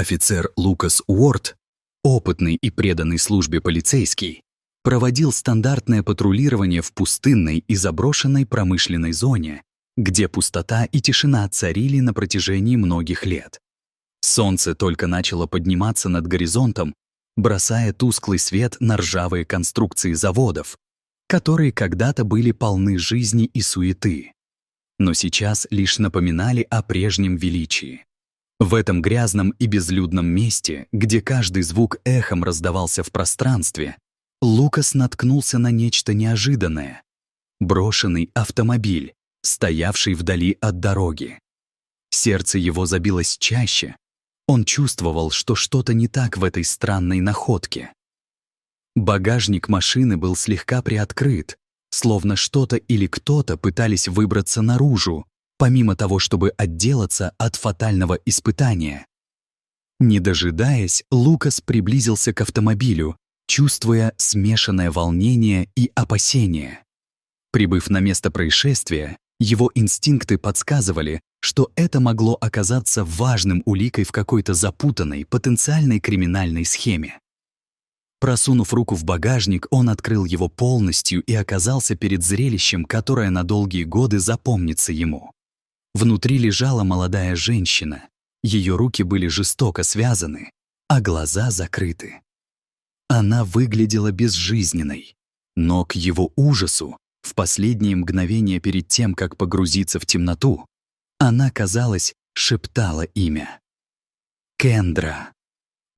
Офицер Лукас Уорд, опытный и преданный службе полицейский, проводил стандартное патрулирование в пустынной и заброшенной промышленной зоне, где пустота и тишина царили на протяжении многих лет. Солнце только начало подниматься над горизонтом, бросая тусклый свет на ржавые конструкции заводов, которые когда-то были полны жизни и суеты, но сейчас лишь напоминали о прежнем величии. В этом грязном и безлюдном месте, где каждый звук эхом раздавался в пространстве, Лукас наткнулся на нечто неожиданное — брошенный автомобиль, стоявший вдали от дороги. Сердце его забилось чаще. Он чувствовал, что что-то не так в этой странной находке. Багажник машины был слегка приоткрыт, словно что-то или кто-то пытались выбраться наружу, помимо того, чтобы отделаться от фатального испытания. Не дожидаясь, Лукас приблизился к автомобилю, чувствуя смешанное волнение и опасение. Прибыв на место происшествия, его инстинкты подсказывали, что это могло оказаться важным уликой в какой-то запутанной, потенциальной криминальной схеме. Просунув руку в багажник, он открыл его полностью и оказался перед зрелищем, которое на долгие годы запомнится ему. Внутри лежала молодая женщина. Ее руки были жестоко связаны, а глаза закрыты. Она выглядела безжизненной, но к его ужасу, в последние мгновения перед тем, как погрузиться в темноту, она, казалось, шептала имя. Кендра.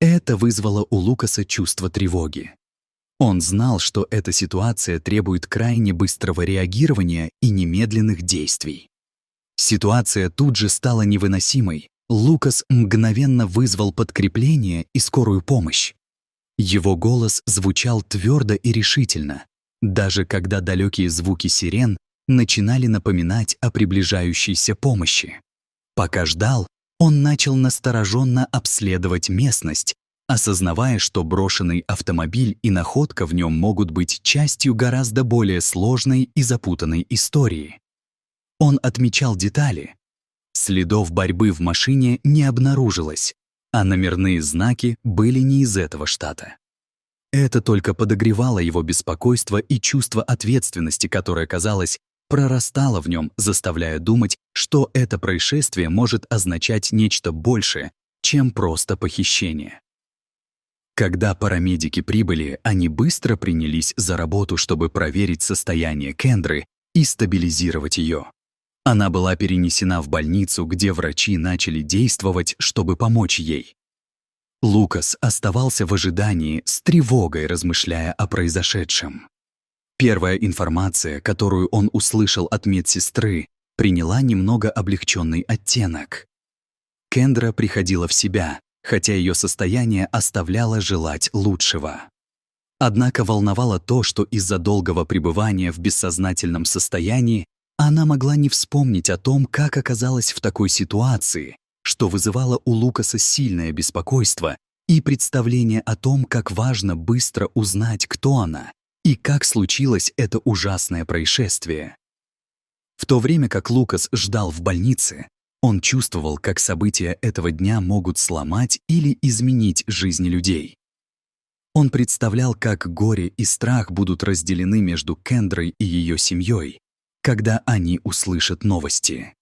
Это вызвало у Лукаса чувство тревоги. Он знал, что эта ситуация требует крайне быстрого реагирования и немедленных действий. Ситуация тут же стала невыносимой. Лукас мгновенно вызвал подкрепление и скорую помощь. Его голос звучал твердо и решительно, даже когда далекие звуки сирен начинали напоминать о приближающейся помощи. Пока ждал, он начал настороженно обследовать местность, осознавая, что брошенный автомобиль и находка в нем могут быть частью гораздо более сложной и запутанной истории. Он отмечал детали. Следов борьбы в машине не обнаружилось, а номерные знаки были не из этого штата. Это только подогревало его беспокойство и чувство ответственности, которое, казалось, прорастало в нем, заставляя думать, что это происшествие может означать нечто большее, чем просто похищение. Когда парамедики прибыли, они быстро принялись за работу, чтобы проверить состояние Кендры и стабилизировать ее. Она была перенесена в больницу, где врачи начали действовать, чтобы помочь ей. Лукас оставался в ожидании, с тревогой размышляя о произошедшем. Первая информация, которую он услышал от медсестры, приняла немного облегченный оттенок. Кендра приходила в себя, хотя ее состояние оставляло желать лучшего. Однако волновало то, что из-за долгого пребывания в бессознательном состоянии она могла не вспомнить о том, как оказалась в такой ситуации, что вызывало у Лукаса сильное беспокойство и представление о том, как важно быстро узнать, кто она и как случилось это ужасное происшествие. В то время как Лукас ждал в больнице, он чувствовал, как события этого дня могут сломать или изменить жизни людей. Он представлял, как горе и страх будут разделены между Кендрой и ее семьей, когда они услышат новости.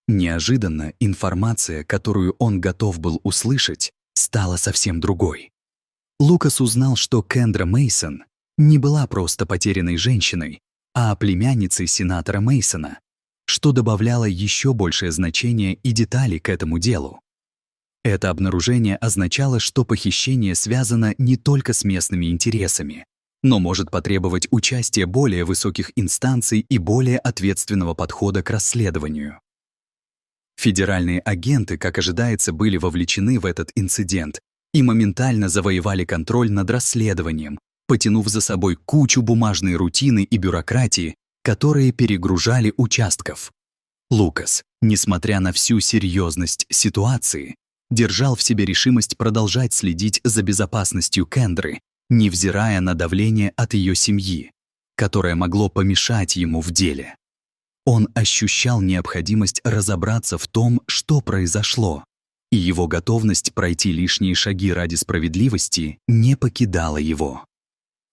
Неожиданно информация, которую он готов был услышать, стала совсем другой. Лукас узнал, что Кендра Мейсон не была просто потерянной женщиной, а племянницей сенатора Мейсона, что добавляло еще большее значение и детали к этому делу. Это обнаружение означало, что похищение связано не только с местными интересами, но может потребовать участия более высоких инстанций и более ответственного подхода к расследованию. Федеральные агенты, как ожидается, были вовлечены в этот инцидент и моментально завоевали контроль над расследованием, потянув за собой кучу бумажной рутины и бюрократии, которые перегружали участков. Лукас, несмотря на всю серьезность ситуации, держал в себе решимость продолжать следить за безопасностью Кендры, невзирая на давление от ее семьи, которое могло помешать ему в деле. Он ощущал необходимость разобраться в том, что произошло, и его готовность пройти лишние шаги ради справедливости не покидала его.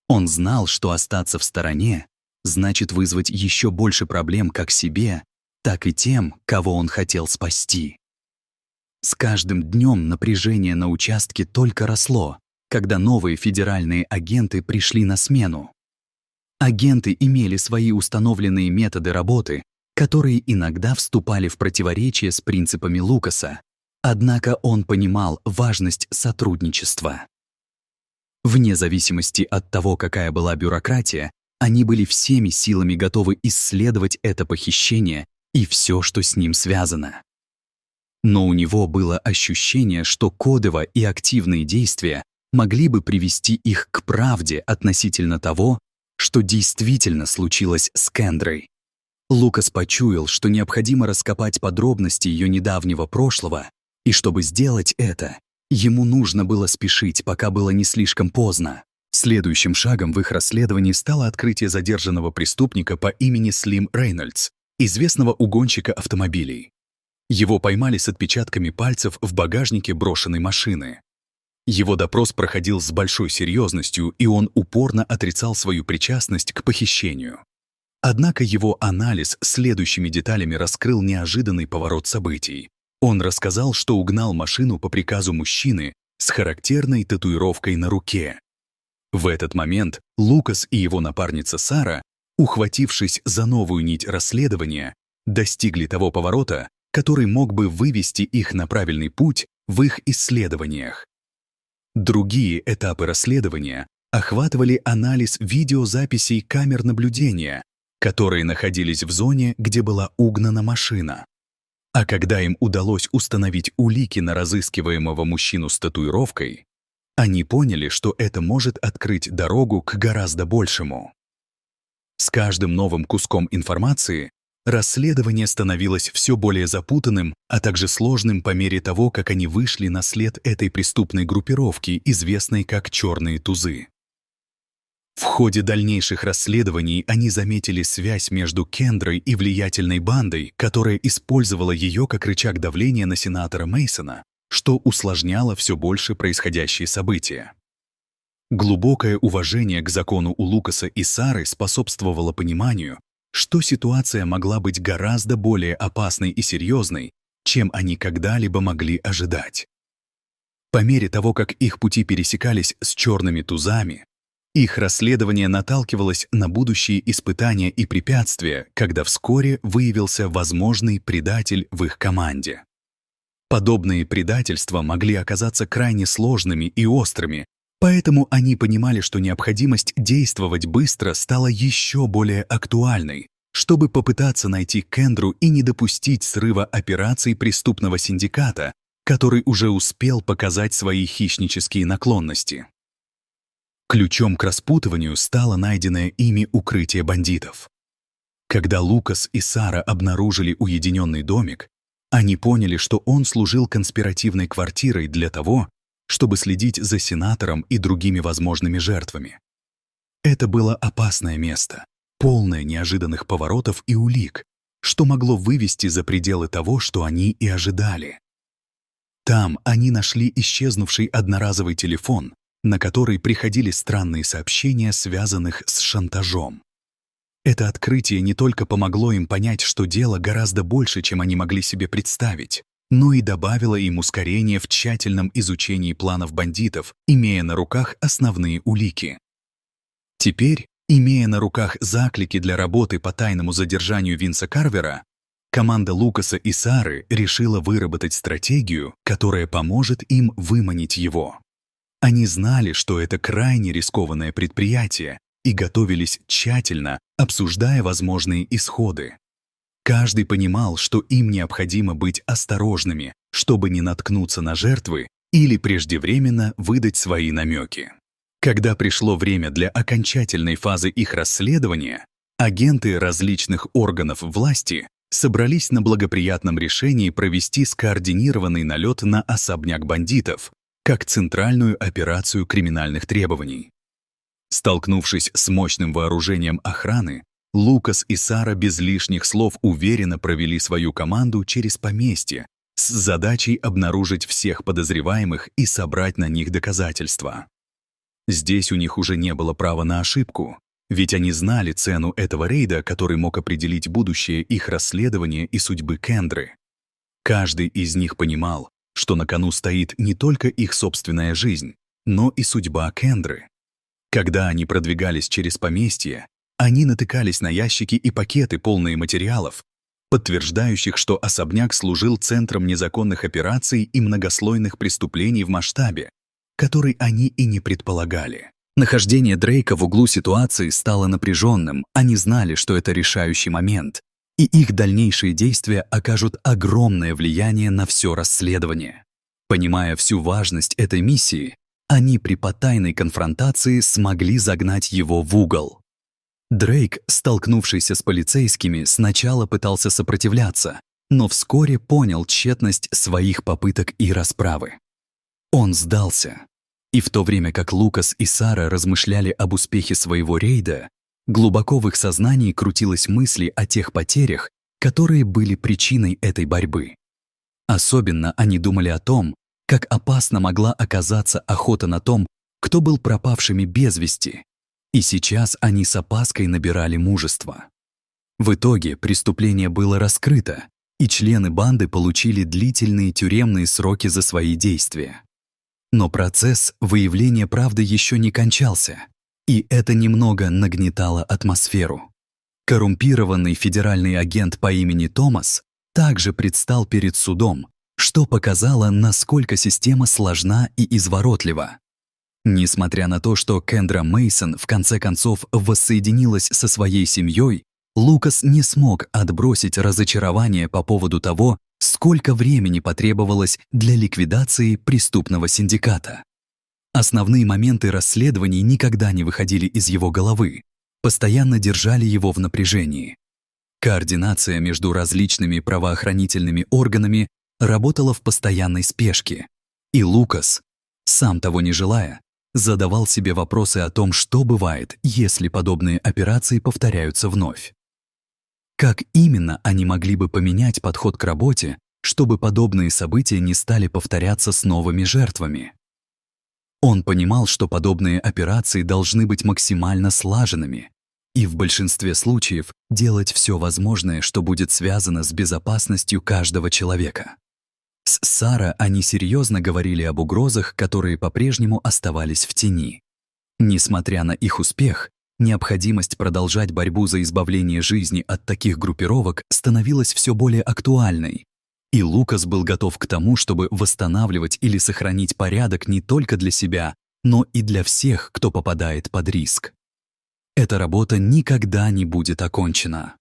Он знал, что остаться в стороне значит вызвать еще больше проблем как себе, так и тем, кого он хотел спасти. С каждым днем напряжение на участке только росло, когда новые федеральные агенты пришли на смену. Агенты имели свои установленные методы работы, которые иногда вступали в противоречие с принципами Лукаса, однако он понимал важность сотрудничества. Вне зависимости от того, какая была бюрократия, они были всеми силами готовы исследовать это похищение и все, что с ним связано. Но у него было ощущение, что кодовые и активные действия могли бы привести их к правде относительно того, что действительно случилось с Кендрой. Лукас почуял, что необходимо раскопать подробности ее недавнего прошлого, и чтобы сделать это, ему нужно было спешить, пока было не слишком поздно. Следующим шагом в их расследовании стало открытие задержанного преступника по имени Слим Рейнольдс, известного угонщика автомобилей. Его поймали с отпечатками пальцев в багажнике брошенной машины. Его допрос проходил с большой серьезностью, и он упорно отрицал свою причастность к похищению. Однако его анализ следующими деталями раскрыл неожиданный поворот событий. Он рассказал, что угнал машину по приказу мужчины с характерной татуировкой на руке. В этот момент Лукас и его напарница Сара, ухватившись за новую нить расследования, достигли того поворота, который мог бы вывести их на правильный путь в их исследованиях. Другие этапы расследования охватывали анализ видеозаписей камер наблюдения, которые находились в зоне, где была угнана машина. А когда им удалось установить улики на разыскиваемого мужчину с татуировкой, они поняли, что это может открыть дорогу к гораздо большему. С каждым новым куском информации расследование становилось все более запутанным, а также сложным по мере того, как они вышли на след этой преступной группировки, известной как «Черные тузы». В ходе дальнейших расследований они заметили связь между Кендрой и влиятельной бандой, которая использовала ее как рычаг давления на сенатора Мейсона, что усложняло все больше происходящие события. Глубокое уважение к закону у Лукаса и Сары способствовало пониманию, что ситуация могла быть гораздо более опасной и серьезной, чем они когда-либо могли ожидать. По мере того, как их пути пересекались с черными тузами, их расследование наталкивалось на будущие испытания и препятствия, когда вскоре выявился возможный предатель в их команде. Подобные предательства могли оказаться крайне сложными и острыми, поэтому они понимали, что необходимость действовать быстро стала еще более актуальной, чтобы попытаться найти Кендру и не допустить срыва операций преступного синдиката, который уже успел показать свои хищнические наклонности. Ключом к распутыванию стало найденное ими укрытие бандитов. Когда Лукас и Сара обнаружили уединенный домик, они поняли, что он служил конспиративной квартирой для того, чтобы следить за сенатором и другими возможными жертвами. Это было опасное место, полное неожиданных поворотов и улик, что могло вывести за пределы того, что они и ожидали. Там они нашли исчезнувший одноразовый телефон, на который приходили странные сообщения, связанных с шантажом. Это открытие не только помогло им понять, что дело гораздо больше, чем они могли себе представить, но и добавило им ускорение в тщательном изучении планов бандитов, имея на руках основные улики. Теперь, имея на руках заклики для работы по тайному задержанию Винса Карвера, команда Лукаса и Сары решила выработать стратегию, которая поможет им выманить его. Они знали, что это крайне рискованное предприятие, и готовились тщательно, обсуждая возможные исходы. Каждый понимал, что им необходимо быть осторожными, чтобы не наткнуться на жертвы или преждевременно выдать свои намеки. Когда пришло время для окончательной фазы их расследования, агенты различных органов власти собрались на благоприятном решении провести скоординированный налет на особняк бандитов, как центральную операцию криминальных требований. Столкнувшись с мощным вооружением охраны, Лукас и Сара без лишних слов уверенно провели свою команду через поместье, с задачей обнаружить всех подозреваемых и собрать на них доказательства. Здесь у них уже не было права на ошибку, ведь они знали цену этого рейда, который мог определить будущее их расследования и судьбы Кендры. Каждый из них понимал, что на кону стоит не только их собственная жизнь, но и судьба Кендры. Когда они продвигались через поместье, они натыкались на ящики и пакеты, полные материалов, подтверждающих, что особняк служил центром незаконных операций и многослойных преступлений в масштабе, который они и не предполагали. Нахождение Дрейка в углу ситуации стало напряженным, они знали, что это решающий момент, и их дальнейшие действия окажут огромное влияние на все расследование. Понимая всю важность этой миссии, они при потайной конфронтации смогли загнать его в угол. Дрейк, столкнувшийся с полицейскими, сначала пытался сопротивляться, но вскоре понял тщетность своих попыток и расправы. Он сдался. И в то время как Лукас и Сара размышляли об успехе своего рейда, глубоко в их сознании крутилась мысль о тех потерях, которые были причиной этой борьбы. Особенно они думали о том, как опасно могла оказаться охота на том, кто был пропавшими без вести, и сейчас они с опаской набирали мужество. В итоге преступление было раскрыто, и члены банды получили длительные тюремные сроки за свои действия. Но процесс выявления правды еще не кончался, и это немного нагнетало атмосферу. Коррумпированный федеральный агент по имени Томас также предстал перед судом, что показало, насколько система сложна и изворотлива. Несмотря на то, что Кендра Мейсон в конце концов воссоединилась со своей семьей, Лукас не смог отбросить разочарование по поводу того, сколько времени потребовалось для ликвидации преступного синдиката. Основные моменты расследований никогда не выходили из его головы, постоянно держали его в напряжении. Координация между различными правоохранительными органами работала в постоянной спешке, и Лукас, сам того не желая, задавал себе вопросы о том, что бывает, если подобные операции повторяются вновь. Как именно они могли бы поменять подход к работе, чтобы подобные события не стали повторяться с новыми жертвами? Он понимал, что подобные операции должны быть максимально слаженными и в большинстве случаев делать все возможное, что будет связано с безопасностью каждого человека. С Сара они серьезно говорили об угрозах, которые по-прежнему оставались в тени. Несмотря на их успех, необходимость продолжать борьбу за избавление жизни от таких группировок становилась все более актуальной, и Лукас был готов к тому, чтобы восстанавливать или сохранить порядок не только для себя, но и для всех, кто попадает под риск. Эта работа никогда не будет окончена.